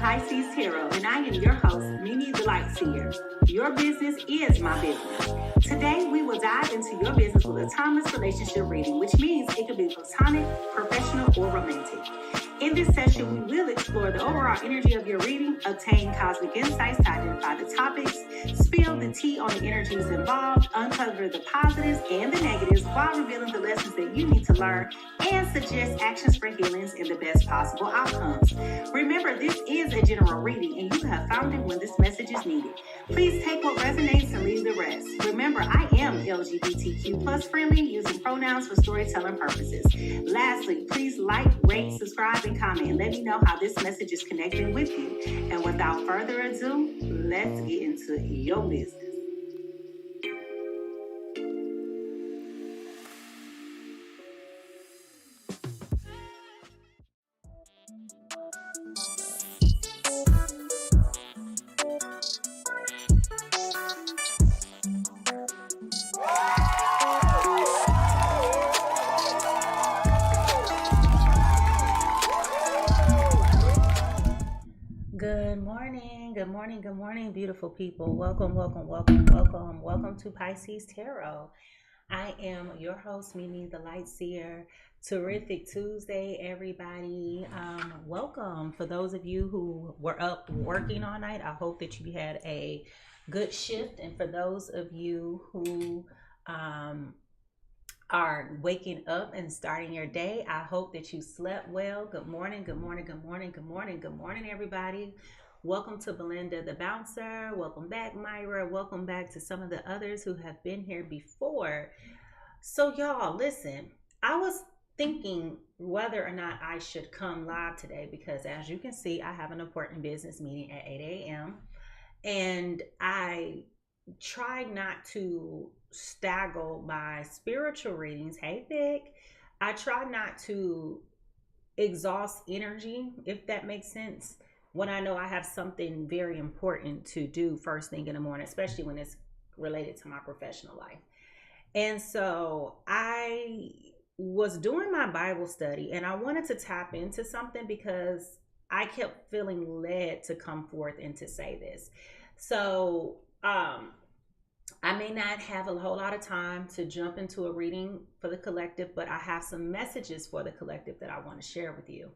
Pisces Tarot, and I am your host, Mimi the Light Seer. Your business is my business. Today, we will dive into your business with a timeless relationship reading, which means it could be platonic, professional, or romantic. In this session, we will explore the overall energy of your reading, obtain cosmic insights to identify the topics, spill the tea on the energies involved, uncover the positives and the negatives while revealing the lessons that you need to learn, and suggest actions for healings and the best possible outcomes. Remember, this is a general reading, and you have found it when this message is needed. Please take what resonates and leave the rest. Remember, I am LGBTQ plus friendly, using pronouns for storytelling purposes. Lastly, please like, rate, subscribe, and comment, and let me know how this message is connecting with you. And without further ado, let's get into your business. Good morning, beautiful people. Welcome to Pisces Tarot. I am your host, Mimi the Light Seer. Terrific Tuesday, everybody. Welcome. For those of you who were up working all night, I hope that you had a good shift. And for those of you who are waking up and starting your day, I hope that you slept well. Good morning, everybody. Welcome to Belinda the Bouncer. Welcome back, Myra. Welcome back to some of the others who have been here before. So y'all, listen, I was thinking whether or not I should come live today because, as you can see, I have an important business meeting at 8 a.m. And I try not to stagger my spiritual readings. Hey, Vic. I try not to exhaust energy, if that makes sense, when I know I have something very important to do first thing in the morning, especially when it's related to my professional life. And so I was doing my Bible study and I wanted to tap into something because I kept feeling led to come forth and to say this. So I may not have a whole lot of time to jump into a reading for the collective, but I have some messages for the collective that I want to share with you.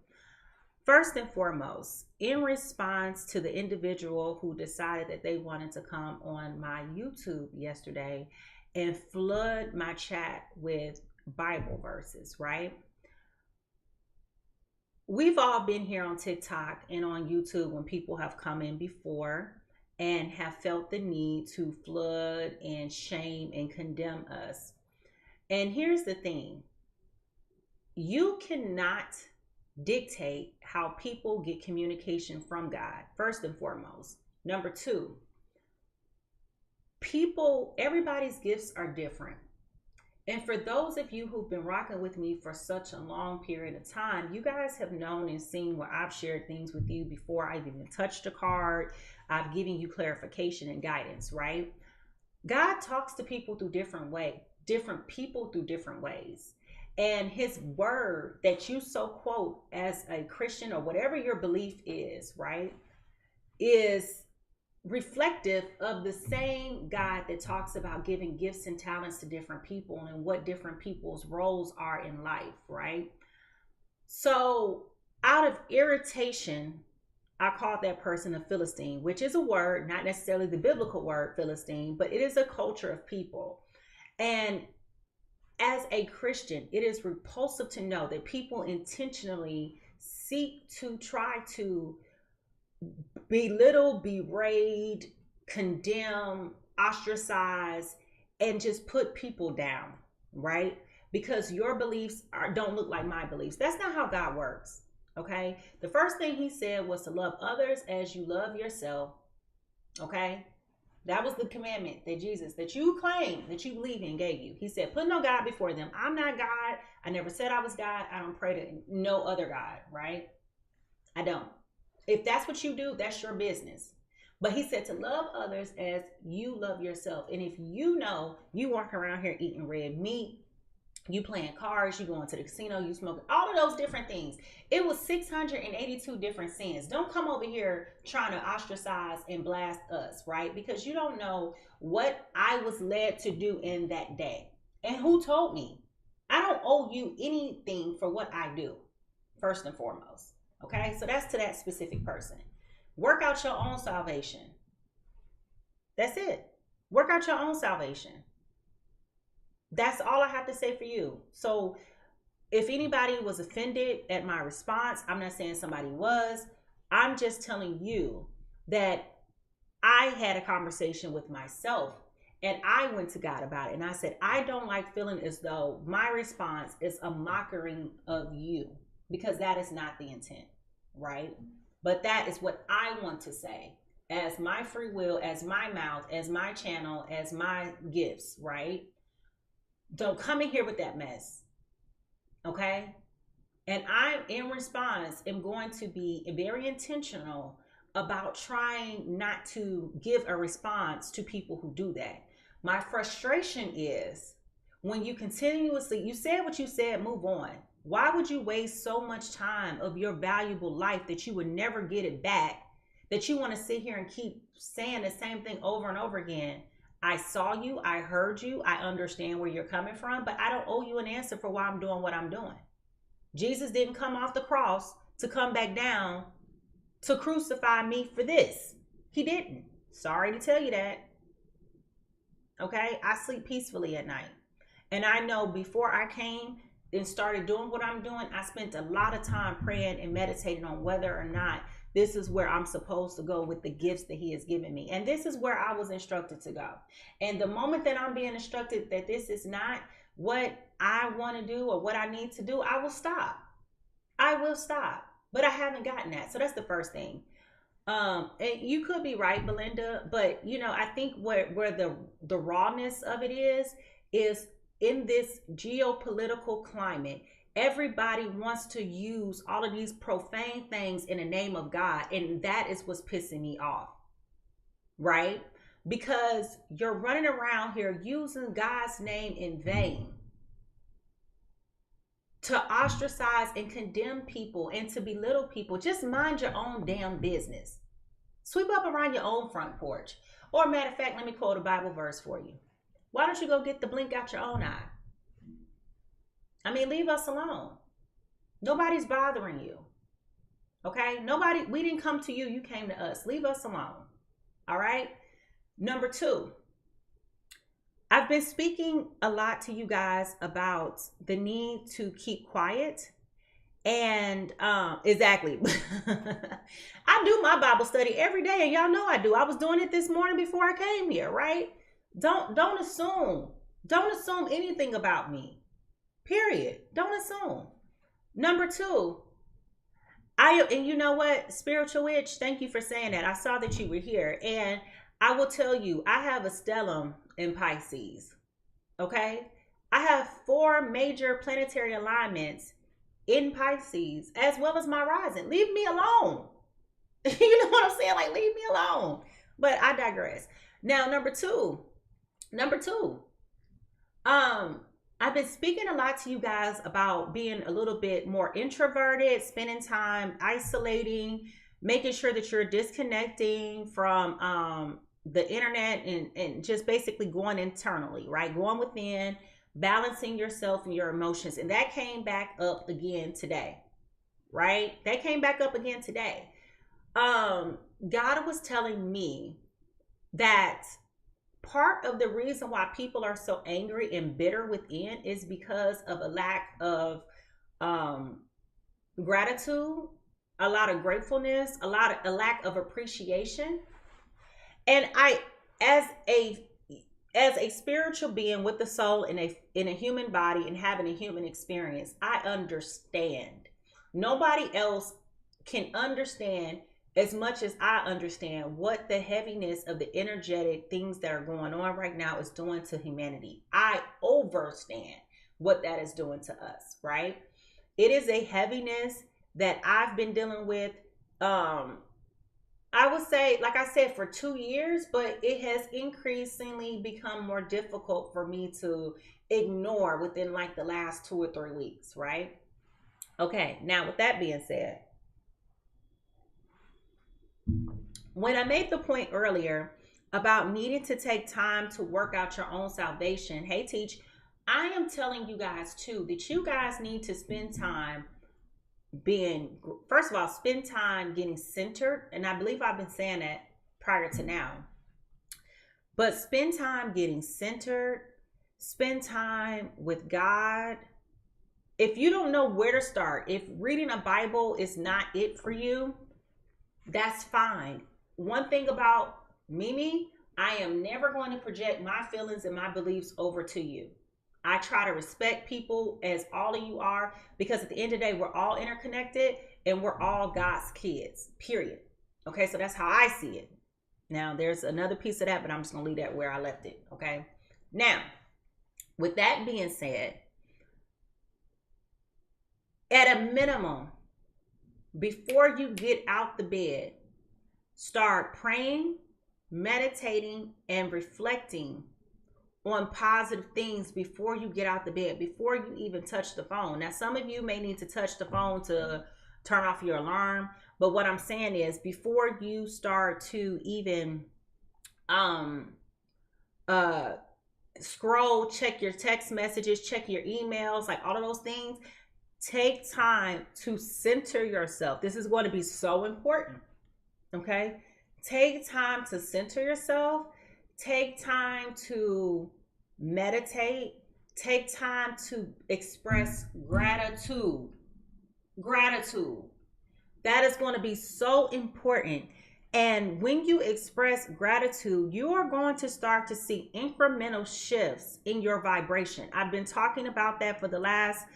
First and foremost, in response to the individual who decided that they wanted to come on my YouTube yesterday and flood my chat with Bible verses, right? We've all been here on TikTok and on YouTube when people have come in before and have felt the need to flood and shame and condemn us. And here's the thing. You cannot dictate how people get communication from God, first and foremost. Number two, everybody's gifts are different. And for those of you who've been rocking with me for such a long period of time, you guys have known and seen where I've shared things with you before I've even touched a card. I've given you clarification and guidance, right? God talks to people through different people through different ways. And his word that you so quote as a Christian or whatever your belief is, right, is reflective of the same God that talks about giving gifts and talents to different people and what different people's roles are in life, right? So out of irritation, I called that person a Philistine, which is a word, not necessarily the biblical word Philistine, but it is a culture of people. And as a Christian, it is repulsive to know that people intentionally seek to try to belittle, berate, condemn, ostracize, and just put people down, right? Because your beliefs don't look like my beliefs. That's not how God works, okay? The first thing he said was to love others as you love yourself, okay? That was the commandment that Jesus, that you claim, that you believe in, gave you. He said, put no God before them. I'm not God. I never said I was God. I don't pray to no other God, right? I don't. If that's what you do, that's your business. But he said to love others as you love yourself. And if you know you walk around here eating red meat, you playing cards, you going to the casino, you smoking, all of those different things. It was 682 different sins. Don't come over here trying to ostracize and blast us, right? Because you don't know what I was led to do in that day. And who told me? I don't owe you anything for what I do, first and foremost. Okay? So that's to that specific person. Work out your own salvation. That's it. Work out your own salvation. That's all I have to say for you. So if anybody was offended at my response, I'm not saying somebody was. I'm just telling you that I had a conversation with myself and I went to God about it. And I said, I don't like feeling as though my response is a mockery of you, because that is not the intent, right? But that is what I want to say as my free will, as my mouth, as my channel, as my gifts, right? Don't come in here with that mess. Okay? And I, in response, am going to be very intentional about trying not to give a response to people who do that. My frustration is when you continuously, you said what you said, move on. Why would you waste so much time of your valuable life that you would never get it back, that you want to sit here and keep saying the same thing over and over again? I saw you, I heard you, I understand where you're coming from, but I don't owe you an answer for why I'm doing what I'm doing. Jesus didn't come off the cross to come back down to crucify me for this. He didn't. Sorry to tell you that. Okay? I sleep peacefully at night. And I know before I came and started doing what I'm doing, I spent a lot of time praying and meditating on whether or not this is where I'm supposed to go with the gifts that he has given me. And this is where I was instructed to go. And the moment that I'm being instructed that this is not what I want to do or what I need to do, I will stop. I will stop. But I haven't gotten that. So that's the first thing. And you could be right, Belinda, but I think where the rawness of it is in this geopolitical climate. Everybody wants to use all of these profane things in the name of God. And that is what's pissing me off. Right? Because you're running around here using God's name in vain to ostracize and condemn people and to belittle people. Just mind your own damn business. Sweep up around your own front porch. Or matter of fact, let me quote a Bible verse for you. Why don't you go get the blink out your own eye? I mean, leave us alone. Nobody's bothering you. Okay? We didn't come to you. You came to us. Leave us alone. All right? Number 2. I've been speaking a lot to you guys about the need to keep quiet. And exactly. I do my Bible study every day, and y'all know I do. I was doing it this morning before I came here, right? Don't assume. Don't assume anything about me. Period. Don't assume. Number 2, and you know what, Spiritual Witch, thank you for saying that. I saw that you were here, and I will tell you, I have a stellium in Pisces. Okay? I have 4 major planetary alignments in Pisces, as well as my rising. Leave me alone. You know what I'm saying? Like, leave me alone. But I digress. Now, number two, I've been speaking a lot to you guys about being a little bit more introverted, spending time isolating, making sure that you're disconnecting from the internet and just basically going internally, right? Going within, balancing yourself and your emotions. And that came back up again today, right? That came back up again today. God was telling me that part of the reason why people are so angry and bitter within is because of a lack of gratitude, a lot of gratefulness, a lack of appreciation. And I, as a spiritual being with the soul in a human body and having a human experience, I understand. Nobody else can understand as much as I understand what the heaviness of the energetic things that are going on right now is doing to humanity. I overstand what that is doing to us, right? It is a heaviness that I've been dealing with I would say, like I said, for 2 years, but it has increasingly become more difficult for me to ignore within like the last 2 or 3 weeks, right? Okay, now with that being said, when I made the point earlier about needing to take time to work out your own salvation, hey, teach, I am telling you guys too that you guys need to spend time being, first of all, spend time getting centered. And I believe I've been saying that prior to now, but spend time getting centered, spend time with God. If you don't know where to start, if reading a Bible is not it for you, that's fine. One thing about Mimi, I am never going to project my feelings and my beliefs over to you. I try to respect people as all of you are, because at the end of the day, we're all interconnected and we're all God's kids, period. Okay, so that's how I see it. Now, there's another piece of that, but I'm just going to leave that where I left it. Okay, now, with that being said, at a minimum, before you get out the bed, start praying, meditating, and reflecting on positive things before you get out the bed, before you even touch the phone. Now, some of you may need to touch the phone to turn off your alarm, but what I'm saying is before you start to even scroll, check your text messages, check your emails, like all of those things, take time to center yourself. This is going to be so important. Okay, take time to center yourself. Take time to meditate. Take time to express gratitude. Gratitude. That is going to be so important. And when you express gratitude, you are going to start to see incremental shifts in your vibration. I've been talking about that for the last,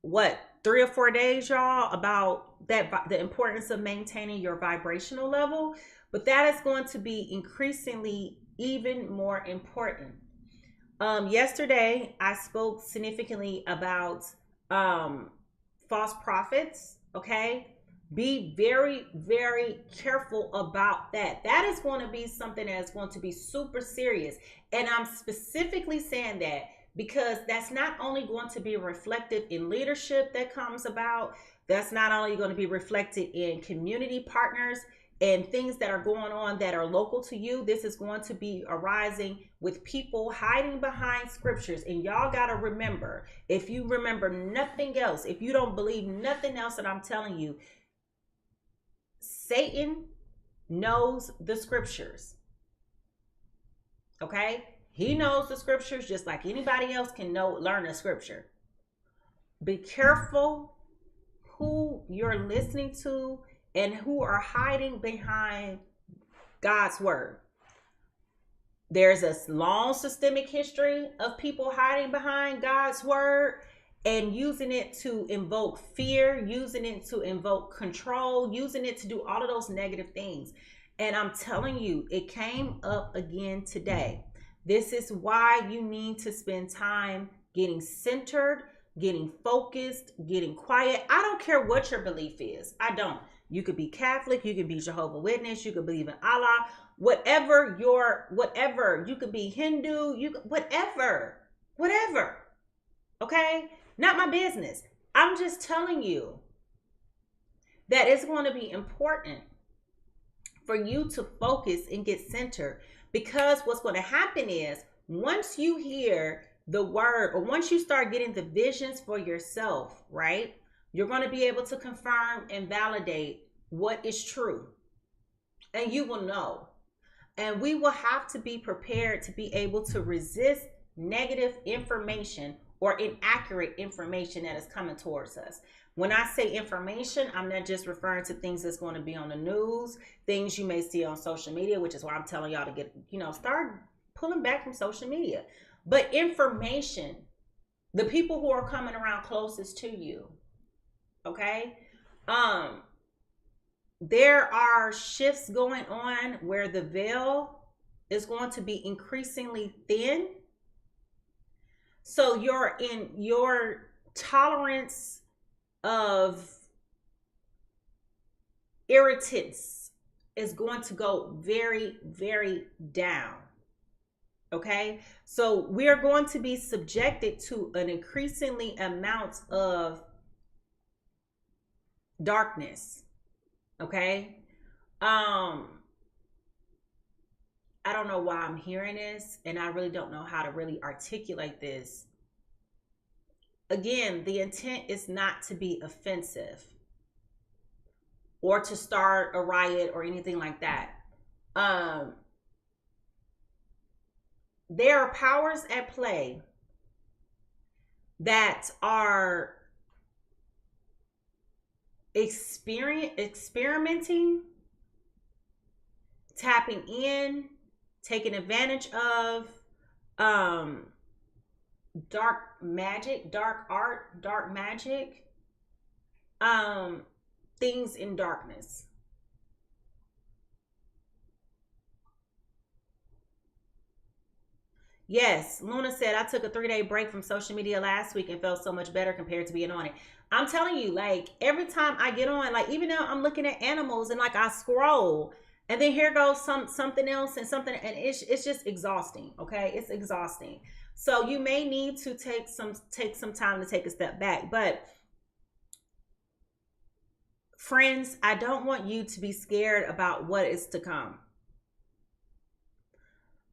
3 or 4 days, y'all, about that, the importance of maintaining your vibrational level. But that is going to be increasingly even more important. Yesterday, I spoke significantly about false prophets. Okay, be very, very careful about that. That is going to be something that is going to be super serious. And I'm specifically saying that because that's not only going to be reflected in leadership that comes about, that's not only going to be reflected in community partners and things that are going on that are local to you. This is going to be arising with people hiding behind scriptures. And y'all got to remember, if you remember nothing else, if you don't believe nothing else that I'm telling you, Satan knows the scriptures. Okay? He knows the scriptures just like anybody else can learn the scripture. Be careful who you're listening to and who are hiding behind God's word. There's a long systemic history of people hiding behind God's word and using it to invoke fear, using it to invoke control, using it to do all of those negative things. And I'm telling you, it came up again today. This is why you need to spend time getting centered, getting focused, getting quiet. I don't care what your belief is. I don't. You could be Catholic, you could be Jehovah's Witness, you could believe in Allah, whatever, you could be Hindu, whatever. Okay? Not my business. I'm just telling you that it's going to be important for you to focus and get centered, because what's going to happen is once you hear the word, or once you start getting the visions for yourself, right? You're going to be able to confirm and validate what is true. And you will know. And we will have to be prepared to be able to resist negative information or inaccurate information that is coming towards us. When I say information, I'm not just referring to things that's going to be on the news, things you may see on social media, which is why I'm telling y'all to get, start pulling back from social media. But information, the people who are coming around closest to you, okay? There are shifts going on where the veil is going to be increasingly thin. So your tolerance of irritants is going to go very, very down. Okay, so we are going to be subjected to an increasingly amount of darkness. Okay, I don't know why I'm hearing this, and I really don't know how to really articulate this. Again, the intent is not to be offensive or to start a riot or anything like that. There are powers at play that are experimenting, tapping in, taking advantage of dark magic, dark art, dark magic, things in darkness. Yes, Luna said, I took a 3-day break from social media last week and felt so much better compared to being on it. I'm telling you, like, every time I get on, like, even though I'm looking at animals and like I scroll, and then here goes something else and something, and it's just exhausting. Okay, it's exhausting. So you may need to take some time to take a step back. But friends, I don't want you to be scared about what is to come.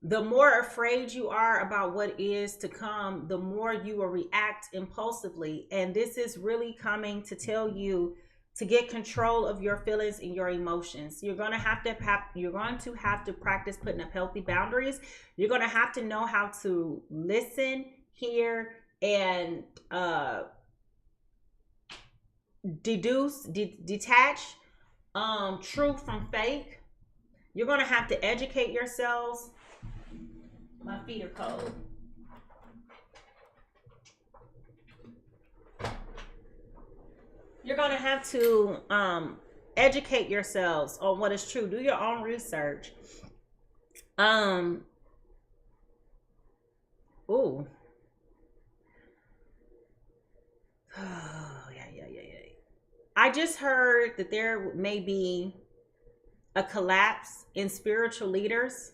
The more afraid you are about what is to come, the more you will react impulsively. And this is really coming to tell you to get control of your feelings and your emotions. You're going to have to practice putting up healthy boundaries. You're going to have to know how to listen, hear, and detach truth from fake. You're going to have to educate yourselves. My feet are cold. You're going to have to educate yourselves on what is true. Do your own research. Ooh. Yeah. I just heard that there may be a collapse in spiritual leaders.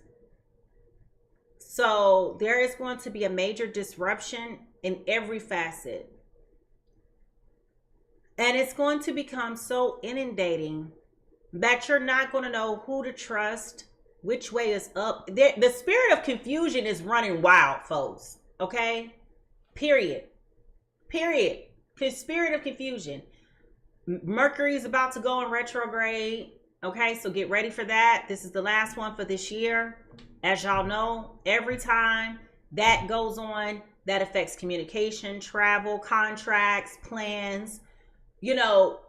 So there is going to be a major disruption in every facet. And it's going to become so inundating that you're not going to know who to trust, which way is up. The spirit of confusion is running wild, folks. Okay? Period. The spirit of confusion. Mercury is about to go in retrograde. Okay, so get ready for that. This is the last one for this year. As y'all know, every time that goes on, that affects communication, travel, contracts, plans,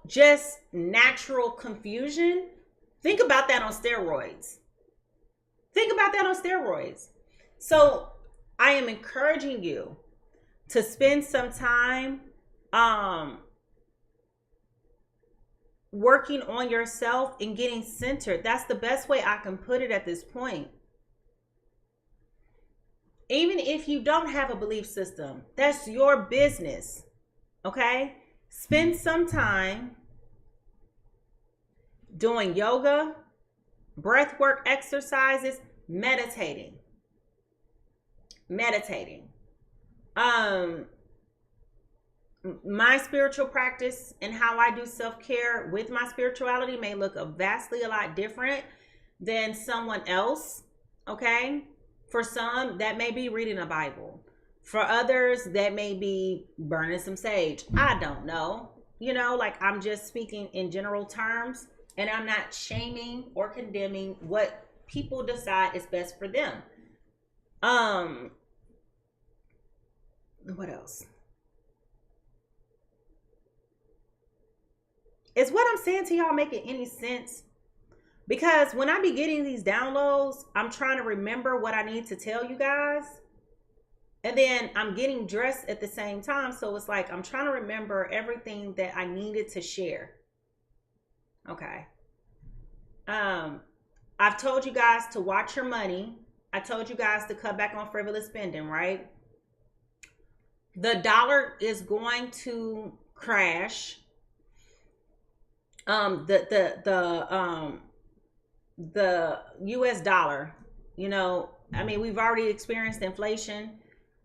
just natural confusion. Think about that on steroids. So I am encouraging you to spend some time working on yourself and getting centered. That's the best way I can put it at this point. Even if you don't have a belief system, that's your business. Okay? Spend some time doing yoga, breath work exercises, meditating. My spiritual practice and how I do self-care with my spirituality may look vastly a lot different than someone else. Okay? For some, that may be reading a Bible. For others, that may be burning some sage. I don't know. Like, I'm just speaking in general terms, and I'm not shaming or condemning what people decide is best for them. What else? Is what I'm saying to y'all making any sense? Because when I be getting these downloads, I'm trying to remember what I need to tell you guys. And then I'm getting dressed at the same time. So it's like I'm trying to remember everything that I needed to share. Okay. I've told you guys to watch your money. I told you guys to cut back on frivolous spending, right? The dollar is going to crash. the US dollar. You know, I mean, we've already experienced inflation.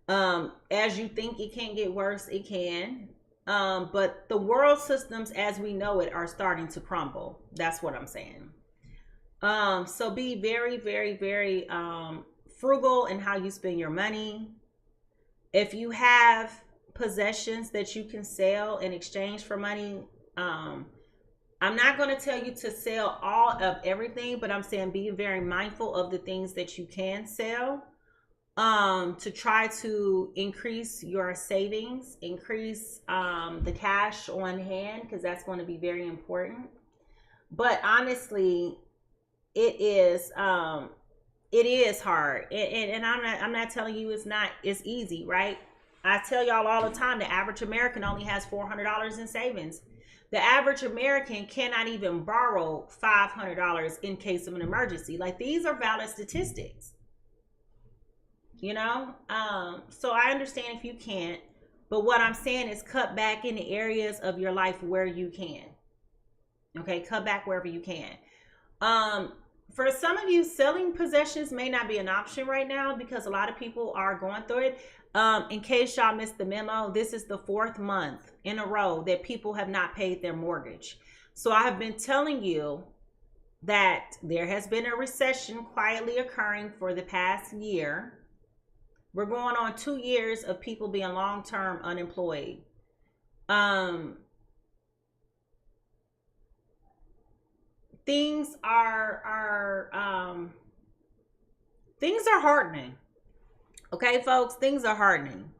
As you think it can't get worse, it can. But the world systems as we know it are starting to crumble. That's what I'm saying. So be very, very, very frugal in how you spend your money. If you have possessions that you can sell in exchange for money, I'm not going to tell you to sell all of everything, but I'm saying be very mindful of the things that you can sell, to try to increase your savings, increase the cash on hand, because that's going to be very important. But honestly, it is hard, and I'm not telling you it's easy, right? I tell y'all all the time, the average American only has $400 in savings. The average American cannot even borrow $500 in case of an emergency. Like, these are valid statistics, you know. So I understand if you can't, but what I'm saying is cut back in the areas of your life where you can. Okay, cut back wherever you can. For some of you, selling possessions may not be an option right now because a lot of people are going through it. In case y'all missed the memo, this is the 4th month in a row that people have not paid their mortgage. So I have been telling you that there has been a recession quietly occurring for the past year. We're going on 2 years of people being long-term unemployed. Things are hardening. Okay, folks, things are hardening.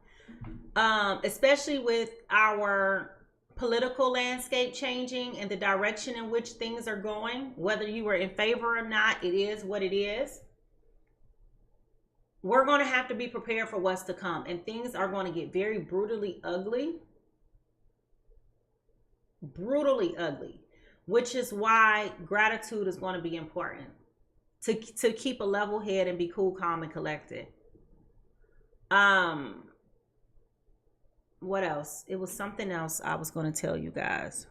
Especially with our political landscape changing and the direction in which things are going. Whether you are in favor or not, it is what it is. We're going to have to be prepared for what's to come, and things are going to get very brutally ugly. Brutally ugly. Which is why gratitude is going to be important. To keep a level head and be cool, calm, and collected. What else? It was something else I was going to tell you guys.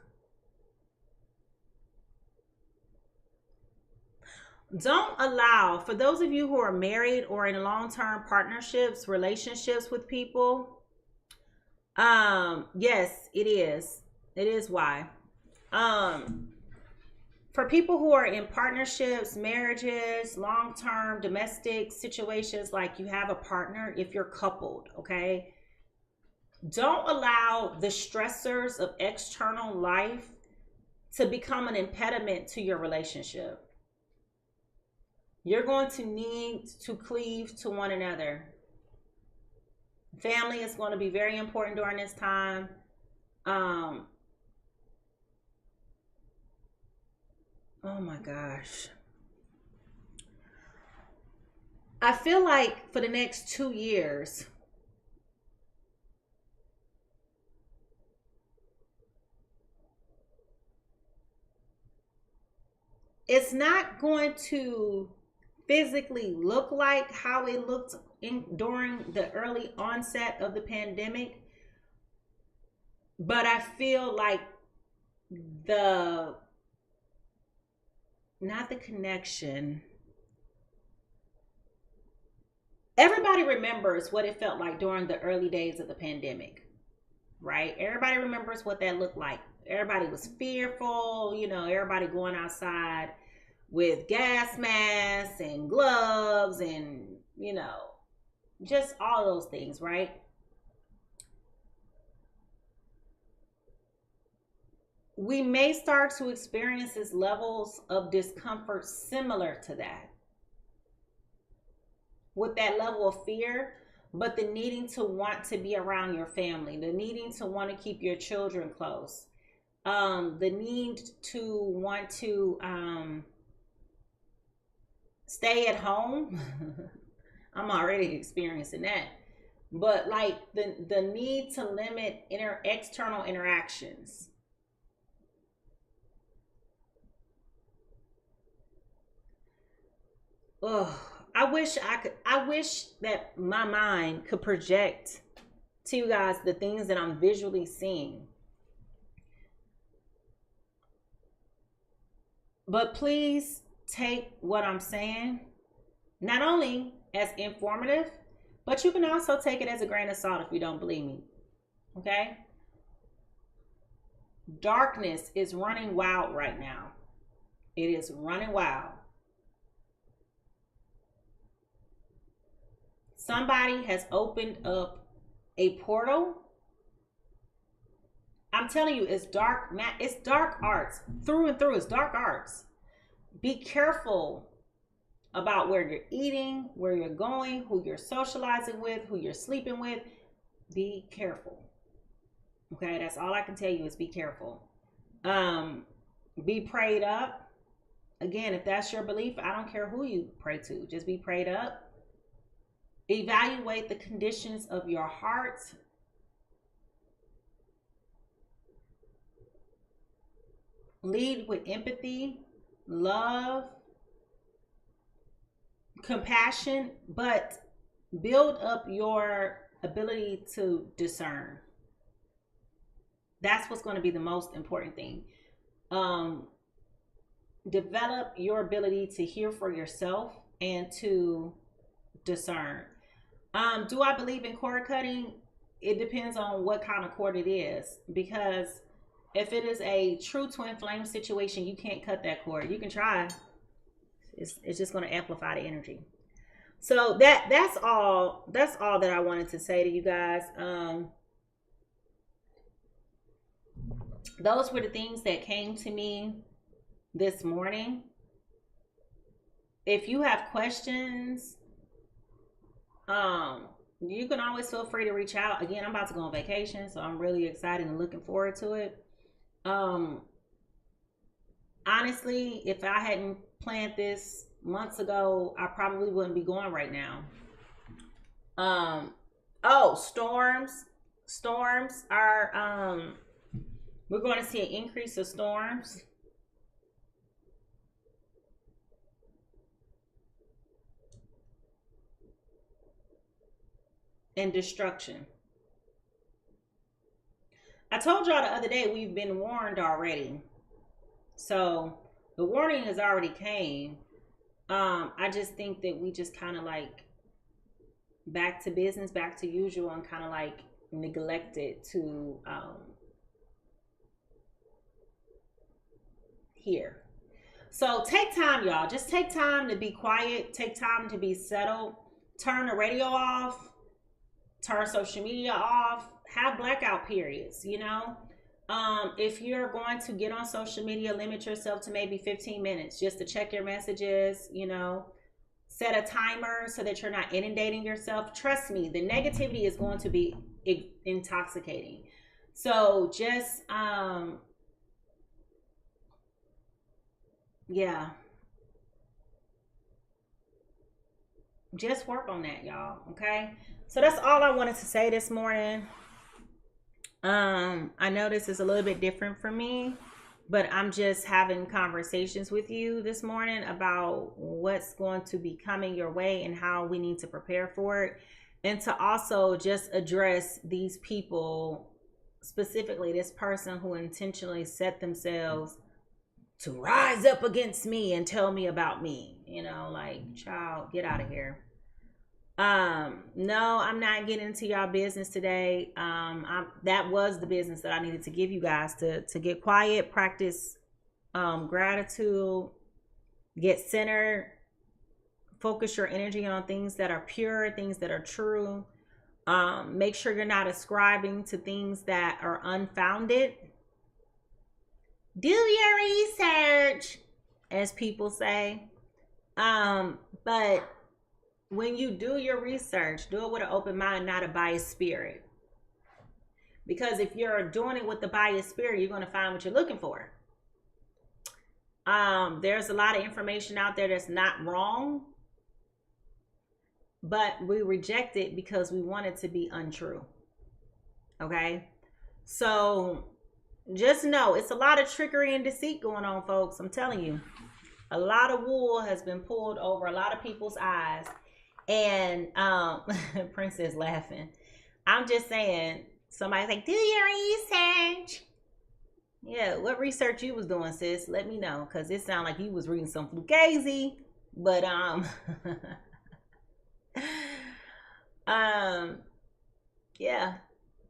Don't allow, for those of you who are married or in long-term partnerships, relationships with people, yes, it is. It is why. For people who are in partnerships, marriages, long-term domestic situations, like you have a partner, if you're coupled, okay? Don't allow the stressors of external life to become an impediment to your relationship. You're going to need to cleave to one another. Family is going to be very important during this time. Oh my gosh. I feel like for the next 2 years, it's not going to physically look like how it looked during the early onset of the pandemic. But I feel like not the connection. Everybody remembers what it felt like during the early days of the pandemic, right? Everybody remembers what that looked like. Everybody was fearful, everybody going outside with gas masks and gloves and, just all those things, right? We may start to experience levels of discomfort similar to that, with that level of fear, but the needing to want to be around your family, the needing to want to keep your children close, the need to want to stay at home. I'm already experiencing that. But like the need to limit external interactions. Oh, I wish that my mind could project to you guys the things that I'm visually seeing. But please take what I'm saying not only as informative, but you can also take it as a grain of salt if you don't believe me. Okay? Darkness is running wild right now. It is running wild. Somebody has opened up a portal. I'm telling you, it's dark. It's dark arts through and through. It's dark arts. Be careful about where you're eating, where you're going, who you're socializing with, who you're sleeping with. Be careful. Okay, that's all I can tell you is be careful. Be prayed up. Again, if that's your belief, I don't care who you pray to. Just be prayed up. Evaluate the conditions of your heart. Lead with empathy, love, compassion, but build up your ability to discern. That's what's going to be the most important thing. Develop your ability to hear for yourself and to discern. Do I believe in cord cutting? It depends on what kind of cord it is, because if it is a true twin flame situation, you can't cut that cord. You can try. It's just going to amplify the energy. So that's all that I wanted to say to you guys. Those were the things that came to me this morning. If you have questions, you can always feel free to reach out. Again, I'm about to go on vacation, so I'm really excited and looking forward to it. Honestly, if I hadn't planned this months ago, I probably wouldn't be going right now. Storms are, we're going to see an increase of storms. And destruction. I told y'all the other day we've been warned already. So the warning has already came. I just think that we just kind of like back to business, back to usual, and kind of like neglected to hear. So take time, y'all. Just take time to be quiet. Take time to be settled. Turn the radio off. Turn social media off. Have blackout periods, you know. If you're going to get on social media, limit yourself to maybe 15 minutes just to check your messages, you know. Set a timer so that you're not inundating yourself. Trust me, the negativity is going to be intoxicating. So just, yeah. Just work on that, y'all, okay? So that's all I wanted to say this morning. I know this is a little bit different for me, but I'm just having conversations with you this morning about what's going to be coming your way and how we need to prepare for it. And to also just address these people, specifically this person who intentionally set themselves to rise up against me and tell me about me. You know, like, child, get out of here. No, I'm not getting into y'all business today. That was the business that I needed to give you guys to get quiet, practice gratitude, get centered, focus your energy on things that are pure, things that are true. Make sure you're not ascribing to things that are unfounded. Do your research, as people say. But when you do your research, do it with an open mind, not a biased spirit. Because if you're doing it with the biased spirit, you're going to find what you're looking for. There's a lot of information out there that's not wrong, but we reject it because we want it to be untrue. Okay? So just know it's a lot of trickery and deceit going on, folks. I'm telling you. A lot of wool has been pulled over a lot of people's eyes. And Princess laughing. I'm just saying, somebody's like, do your research. Yeah, what research you was doing, sis? Let me know, cause it sounded like you was reading some fugazi. But um, yeah,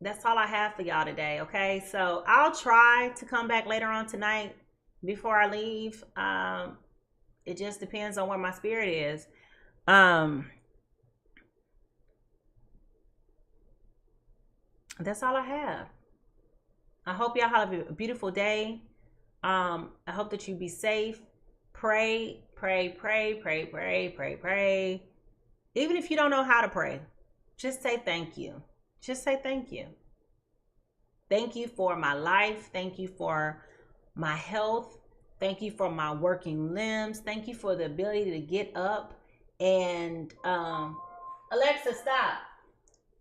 that's all I have for y'all today. Okay, so I'll try to come back later on tonight before I leave. It just depends on where my spirit is. Um, that's all I have. I hope y'all have a beautiful day. I hope that you be safe. Pray, pray, pray, pray, pray, pray, pray. Even if you don't know how to pray, just say thank you. Just say thank you. Thank you for my life. Thank you for my health. Thank you for my working limbs. Thank you for the ability to get up and Alexa, stop.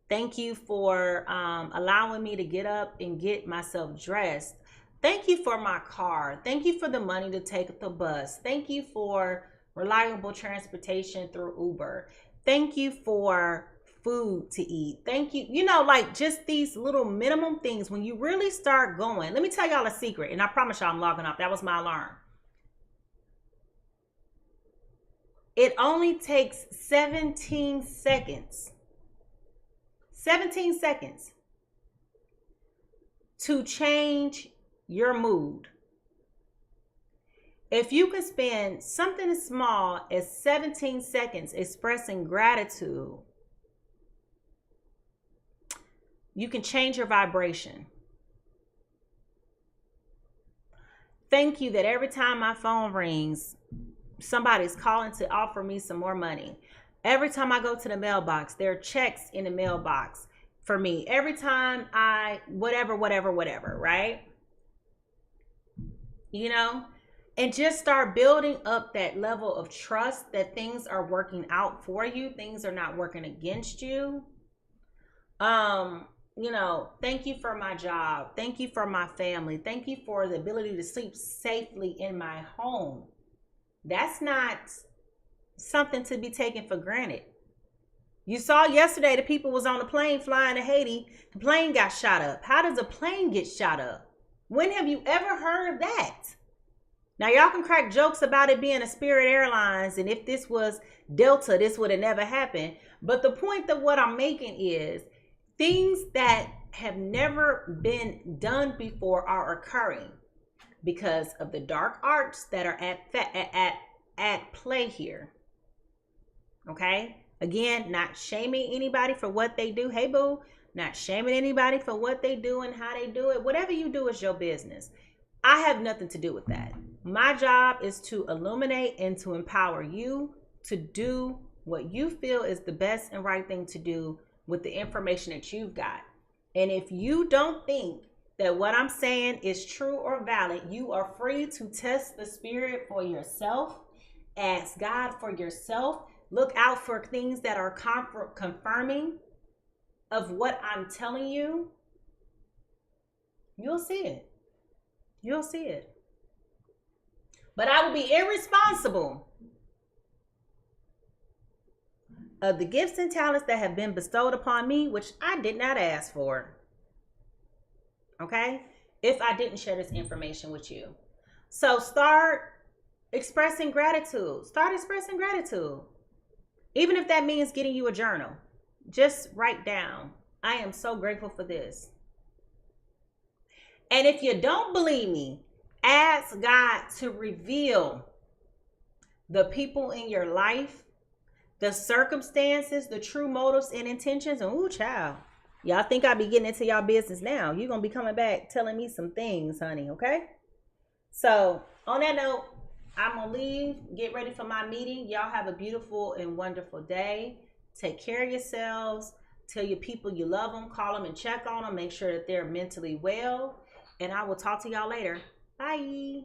Thank you for allowing me to get up and get myself dressed. Thank you for my car. Thank you for the money to take the bus. Thank you for reliable transportation through Uber. Thank you for food to eat. Thank you. You know, like just these little minimum things. When you really start going, let me tell y'all a secret. And I promise y'all I'm logging off. That was my alarm. It only takes 17 seconds. 17 seconds to change your mood. If you can spend something as small as 17 seconds expressing gratitude, you can change your vibration. Thank you that every time my phone rings, somebody's calling to offer me some more money. Every time I go to the mailbox, there are checks in the mailbox for me. Every time I, whatever, right? You know, and just start building up that level of trust that things are working out for you. Things are not working against you. You know, thank you for my job. Thank you for my family. Thank you for the ability to sleep safely in my home. That's not something to be taken for granted. You saw yesterday the people was on a plane flying to Haiti. The plane got shot up. How does a plane get shot up? When have you ever heard of that? Now y'all can crack jokes about it being a Spirit Airlines, and if this was Delta, this would have never happened. But the point of what I'm making is things that have never been done before are occurring because of the dark arts that are at play here. Okay? Again, not shaming anybody for what they do. Hey, boo. Not shaming anybody for what they do and how they do it. Whatever you do is your business. I have nothing to do with that. My job is to illuminate and to empower you to do what you feel is the best and right thing to do with the information that you've got. And if you don't think that what I'm saying is true or valid, you are free to test the spirit for yourself. Ask God for yourself. Look out for things that are confirming of what I'm telling you. You'll see it. You'll see it. But I will be irresponsible of the gifts and talents that have been bestowed upon me, which I did not ask for. Okay? If I didn't share this information with you. So start expressing gratitude. Start expressing gratitude. Even if that means getting you a journal. Just write down, I am so grateful for this. And if you don't believe me, ask God to reveal the people in your life, the circumstances, the true motives and intentions. And ooh, child, y'all think I be getting into y'all business now. You're going to be coming back telling me some things, honey, okay? So on that note, I'm going to leave, get ready for my meeting. Y'all have a beautiful and wonderful day. Take care of yourselves. Tell your people you love them. Call them and check on them. Make sure that they're mentally well. And I will talk to y'all later. Bye.